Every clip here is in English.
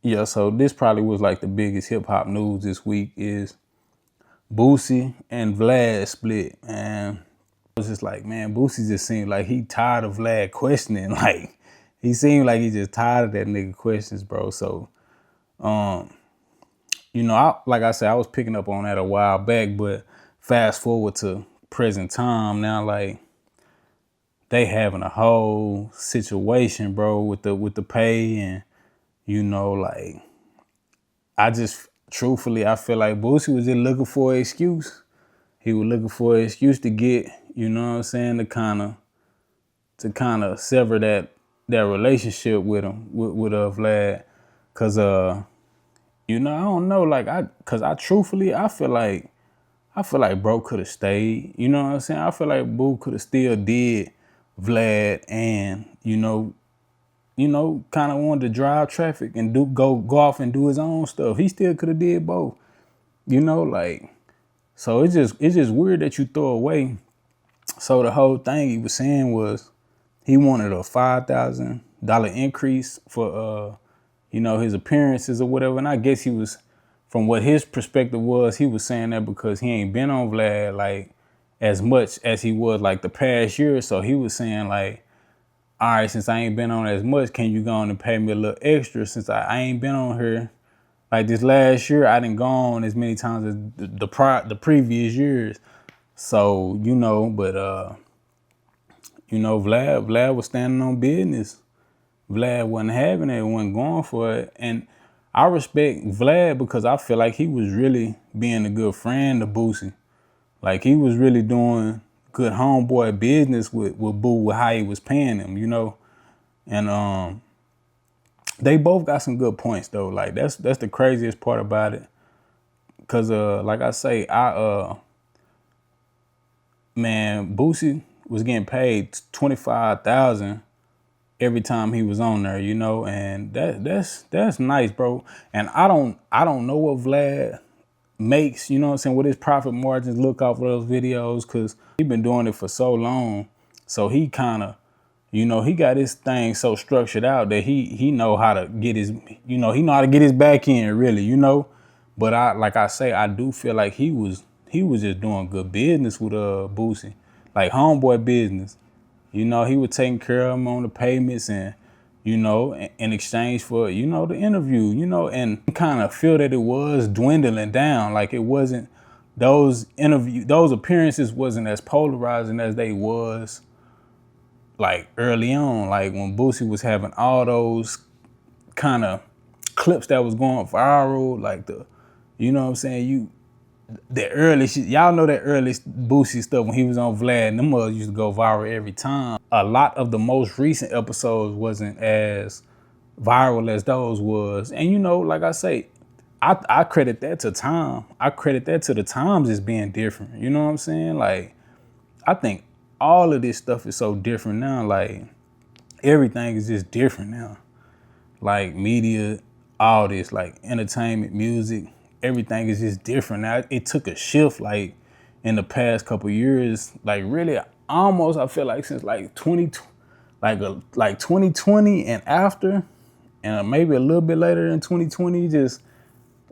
Yeah, so this probably was like the biggest hip hop news this week is Boosie and Vlad split. And I was just like, man, Boosie just seemed like he tired of Vlad questioning. Like he seemed like he just tired of that nigga questions, bro. So, like I said, I was picking up on that a while back, but fast forward to present time now, like they having a whole situation, bro, with the pay and like I just truthfully I feel like Boosie was just looking for an excuse. He was looking for an excuse to get, you know what I'm saying, to kind of sever that relationship with him, with Vlad. Cause I don't know, like cause I truthfully I feel like bro could have stayed. You know what I'm saying? I feel like Boo could have still did Vlad and, kind of wanted to drive traffic and go off and do his own stuff. He still could have did both. Like, so it's just weird that you throw away. So the whole thing he was saying was he wanted a $5,000 increase for his appearances or whatever. And I guess he was, from what his perspective was, he was saying that because he ain't been on Vlad like as much as he was like the past year. So he was saying like, all right, since I ain't been on as much, can you go on and pay me a little extra since I ain't been on here like this last year? I didn't go on as many times as the previous years. So, Vlad was standing on business. Vlad wasn't having it, wasn't going for it. And I respect Vlad because I feel like he was really being a good friend to Boosie. Like he was really doing good homeboy business with Boo, with how he was paying him, And they both got some good points though. Like that's the craziest part about it. Cause like I say, Boosie was getting paid $25,000 every time he was on there, and that's nice, bro. And I don't know what Vlad makes, you know what I'm saying, what his profit margins look off of those videos, because he been doing it for so long. So he kind of, he got his thing so structured out that he know how to get his, he know how to get his back end really. But I do feel like he was just doing good business with Boosie, like homeboy business. He was taking care of him on the payments and, in exchange for, the interview, and kind of feel that it was dwindling down. Like it wasn't, those appearances wasn't as polarizing as they was like early on. Like when Boosie was having all those kind of clips that was going viral, like you know what I'm saying? The early shit, y'all know that early Boosie stuff when he was on Vlad, and them motherfuckers used to go viral every time. A lot of the most recent episodes wasn't as viral as those was. And like I say, I credit that to time. I credit that to the times as being different. You know what I'm saying? Like, I think all of this stuff is so different now. Like, everything is just different now. Like media, all this, like entertainment, music, everything is just different now. It took a shift like in the past couple years, like really almost I feel like since like 2020 and after, and maybe a little bit later in 2020, just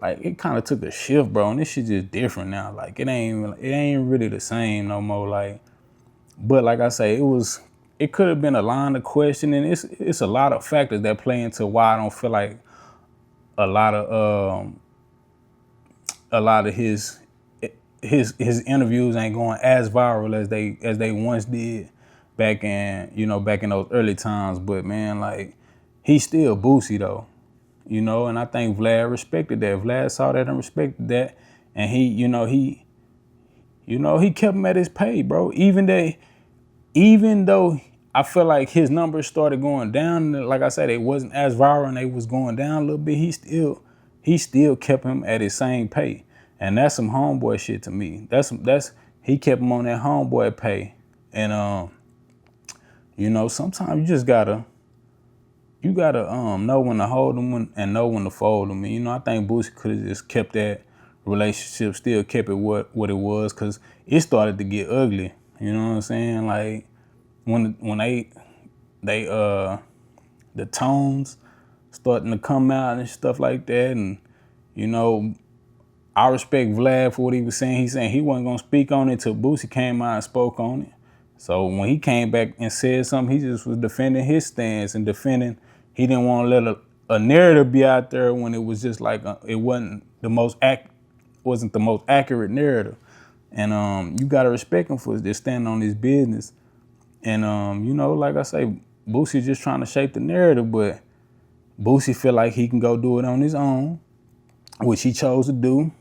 like it kind of took a shift, bro. And this shit just different now. Like it ain't really the same no more. Like, but like I say, it could have been a line of questioning. It's a lot of factors that play into why I don't feel like a lot of his interviews ain't going as viral as they once did back in those early times. But man, like he's still Boosie though, and I think Vlad respected that. Vlad saw that and respected that, and he kept him at his pay, bro. Even though I feel like his numbers started going down, like I said, it wasn't as viral and they was going down a little bit, he still kept him at his same pay. And that's some homeboy shit to me. He kept him on that homeboy pay. And sometimes you just gotta know when to hold them and know when to fold them. And I think Boosie could have just kept that relationship, still kept it what it was, because it started to get ugly. You know what I'm saying? Like when they the tones starting to come out and stuff like that. And, you know, I respect Vlad for what he was saying. He's saying he wasn't going to speak on it till Boosie came out and spoke on it. So when he came back and said something, he just was defending his stance and defending. He didn't want to let a narrative be out there when it was just like it wasn't the most accurate narrative. And you gotta respect him for just standing on his business. And you know, like I say, Boosie just trying to shape the narrative, but Boosie feel like he can go do it on his own, which he chose to do.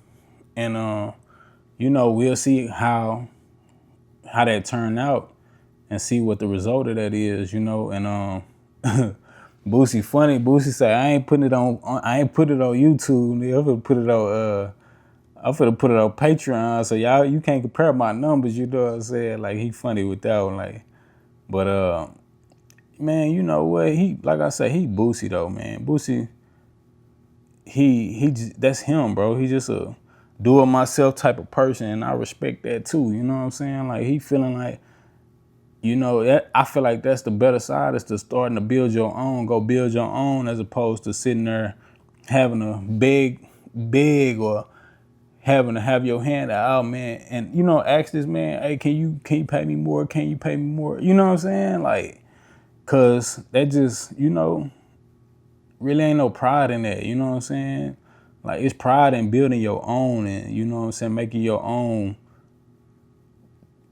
And you know, we'll see how that turned out and see what the result of that is, you know. And Boosie funny. Boosie say, I ain't put it on YouTube. I'm gonna put it on I'm finna put it on Patreon, so y'all, you can't compare my numbers, you know what I'm saying? Like, he funny with that one, like. But man, you know what? Like I said, he Boosie though, man. Boosie, that's him, bro. He just a do it myself type of person, and I respect that too. You know what I'm saying? Like, he feeling like, you know, I feel like that's the better side, is to starting to build your own, go build your own, as opposed to sitting there having a big or having to have your hand out, man, and, you know, ask this man, hey, can you pay me more? Can you pay me more? You know what I'm saying? Like, cause that just, you know, really ain't no pride in that. You know what I'm saying? Like, it's pride in building your own, and, you know what I'm saying, making your own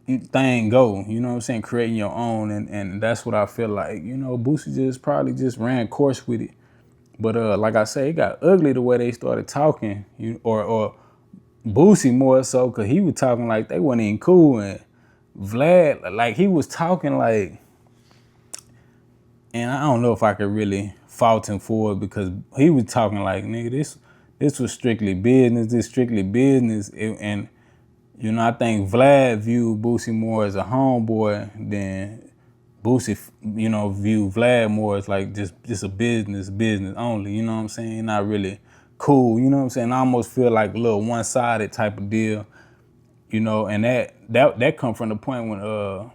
thing go. You know what I'm saying? Creating your own, and that's what I feel like. You know, Boosie just probably just ran course with it. But like I say, it got ugly the way they started talking, or Boosie more so, because he was talking like they wasn't even cool. And Vlad, like, he was talking like, and I don't know if I could really fault him for it, because he was talking like, nigga, this was strictly business. This strictly business. And, you know, I think Vlad viewed Boosie more as a homeboy than Boosie, you know, viewed Vlad more as like just a business only. You know what I'm saying? Not really cool. You know what I'm saying? I almost feel like a little one-sided type of deal. You know, and that come from the point when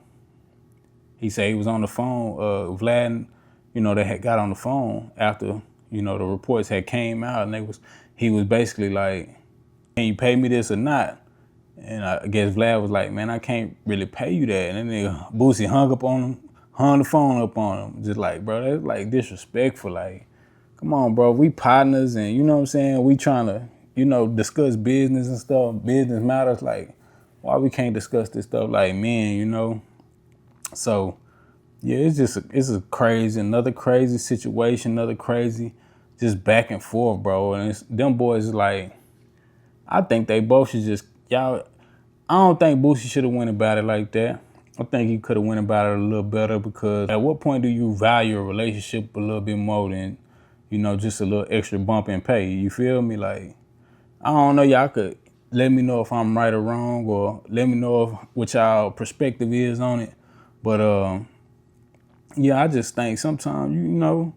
he said he was on the phone. Vlad, you know, they had got on the phone after, you know, the reports had came out, and he was basically like, can you pay me this or not? And I guess Vlad was like, man, I can't really pay you that. And then Boosie hung the phone up on him. Just like, bro, that's like disrespectful. Like, come on, bro, we partners, and, you know what I'm saying, we trying to, you know, discuss business and stuff, business matters. Like, why we can't discuss this stuff like men, you know? So, yeah, it's another crazy situation, another crazy just back and forth, bro. And them boys, like, I think they both should just, I don't think Boosie should have went about it like that. I think he could have went about it a little better, because at what point do you value a relationship a little bit more than, you know, just a little extra bump in pay? You feel me? Like, I don't know, y'all could let me know if I'm right or wrong, or let me know what y'all perspective is on it. But yeah, I just think sometimes, you know,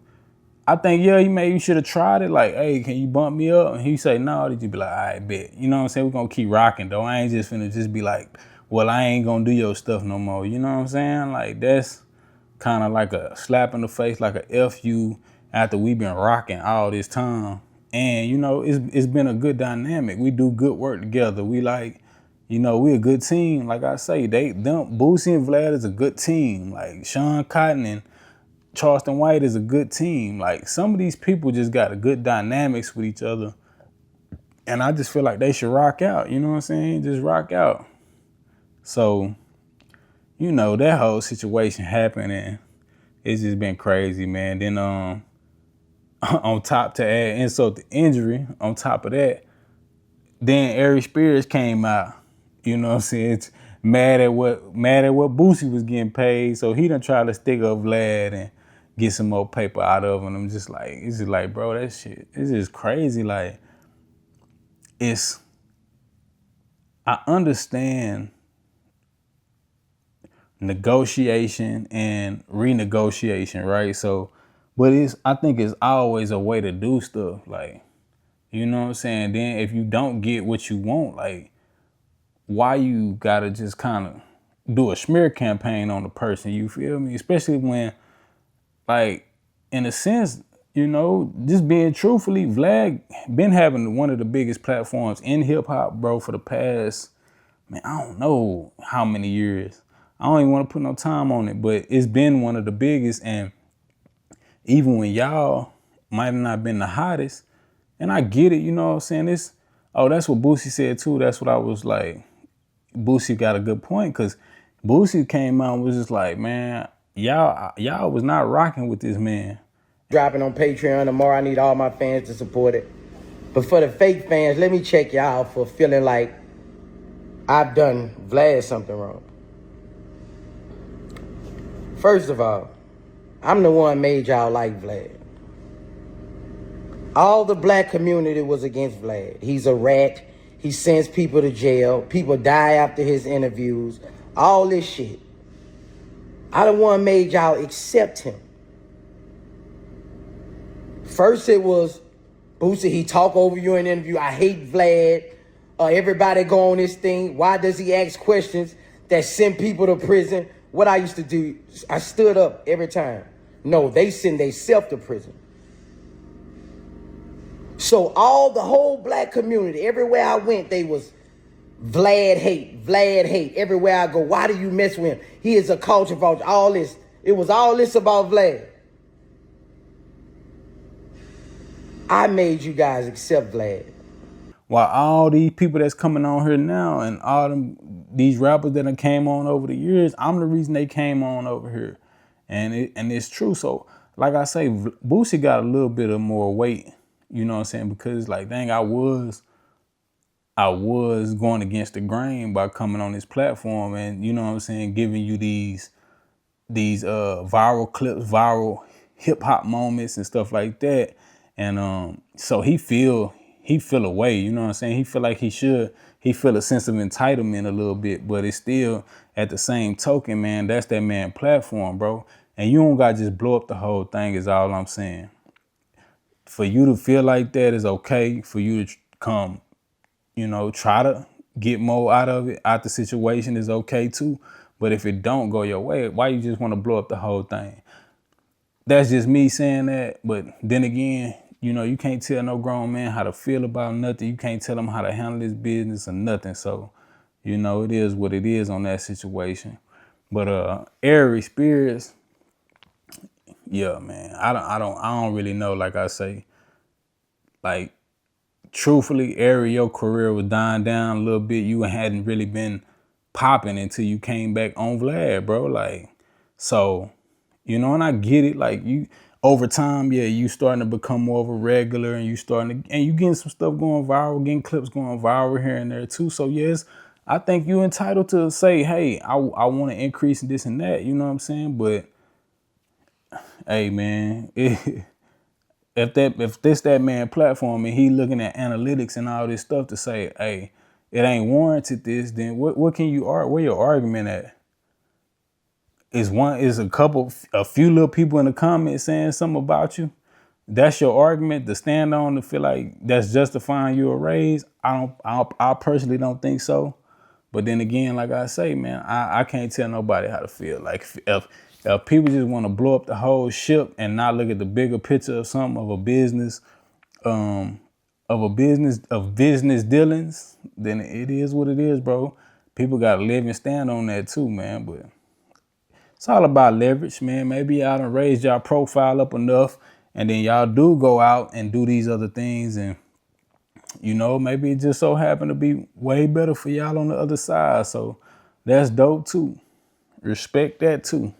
I think, yeah, you should have tried it. Like, hey, can you bump me up? And he say no. Did you be like, all right, bet. You know what I'm saying? We're going to keep rocking, though. I ain't just finna just be like, well, I ain't going to do your stuff no more. You know what I'm saying? Like, that's kind of like a slap in the face, like a F you, after we've been rocking all this time. And, you know, it's been a good dynamic. We do good work together. We like, you know, we a good team. Like I say, Boosie and Vlad is a good team. Like, Sean Cotton and Charleston White is a good team. Like, some of these people just got a good dynamics with each other. And I just feel like they should rock out. You know what I'm saying? Just rock out. So, you know, that whole situation happened, and it's just been crazy, man. Then on top, to add insult to injury, on top of that, then Aries Spears came out. You know what I'm saying? It's mad at what Boosie was getting paid. So he done tried to stick up Vlad and get some more paper out of him. I'm just like, it's just like, bro, that shit, it's just crazy. Like, I understand negotiation and renegotiation, right? So, but I think it's always a way to do stuff. Like, you know what I'm saying? Then if you don't get what you want, like, why you gotta just kind of do a smear campaign on the person, you feel me? Especially when, like, in a sense, you know, just being truthfully, Vlad been having one of the biggest platforms in hip hop, bro, for the past, man, I don't know how many years. I don't even want to put no time on it, but it's been one of the biggest. And even when y'all might have not been the hottest, and I get it, you know what I'm saying? That's what Boosie said too. That's what I was like, Boosie got a good point, because Boosie came out and was just like, man, y'all was not rocking with this man. Dropping on Patreon tomorrow. I need all my fans to support it. But for the fake fans, let me check y'all for feeling like I've done Vlad something wrong. First of all, I'm the one made y'all like Vlad. All the black community was against Vlad. He's a rat. He sends people to jail. People die after his interviews. All this shit. I the one made y'all accept him. First it was, Boosie, he talk over you in an interview. I hate Vlad. Everybody go on this thing. Why does he ask questions that send people to prison? What I used to do, I stood up every time. No, they send themselves to prison. So the whole black community, everywhere I went, they was Vlad hate, Vlad hate. Everywhere I go, why do you mess with him? He is a culture vulture, all this. It was all this about Vlad. I made you guys accept Vlad. While all these people that's coming on here now and these rappers that done came on over the years, I'm the reason they came on over here. And it's true. So like I say, Boosie got a little bit of more weight, you know what I'm saying? Because like, dang, I was going against the grain by coming on this platform and, you know what I'm saying, giving you these viral clips, viral hip hop moments and stuff like that. And so he feel a way, you know what I'm saying? He feel like he feel a sense of entitlement a little bit, but it's still at the same token, man, that's that man platform, bro. And you don't gotta just blow up the whole thing is all I'm saying. For you to feel like that is okay. For you to come, you know, try to get more out of it, out the situation is okay too. But if it don't go your way, why you just want to blow up the whole thing? That's just me saying that. But then again, you know, you can't tell no grown man how to feel about nothing. You can't tell him how to handle his business or nothing. So, you know, it is what it is on that situation. But Aries Spears, yeah, man, I don't really know. Like I say, like, truthfully, Aries, your career was dying down a little bit. You hadn't really been popping until you came back on Vlad, bro. Like, so, you know, and I get it. Like, you over time, yeah, you starting to become more of a regular, and you getting some stuff going viral, getting clips going viral here and there too. So yes, I think you entitled to say, hey, I want to increase in this and that. You know what I'm saying? But hey, man, if this that man platform and he looking at analytics and all this stuff to say, hey, it ain't warranted this, then what can you where your argument at? Is a few little people in the comments saying something about you? That's your argument to stand on to feel like that's justifying you a raise? I personally don't think so. But then again, like I say, man, I can't tell nobody how to feel. Like if people just want to blow up the whole ship and not look at the bigger picture of something, of business dealings, then it is what it is, bro. People got to live and stand on that too, man. But it's all about leverage, man. Maybe y'all done raised y'all profile up enough, and then y'all do go out and do these other things, and you know, maybe it just so happened to be way better for y'all on the other side. So that's dope too. Respect that too.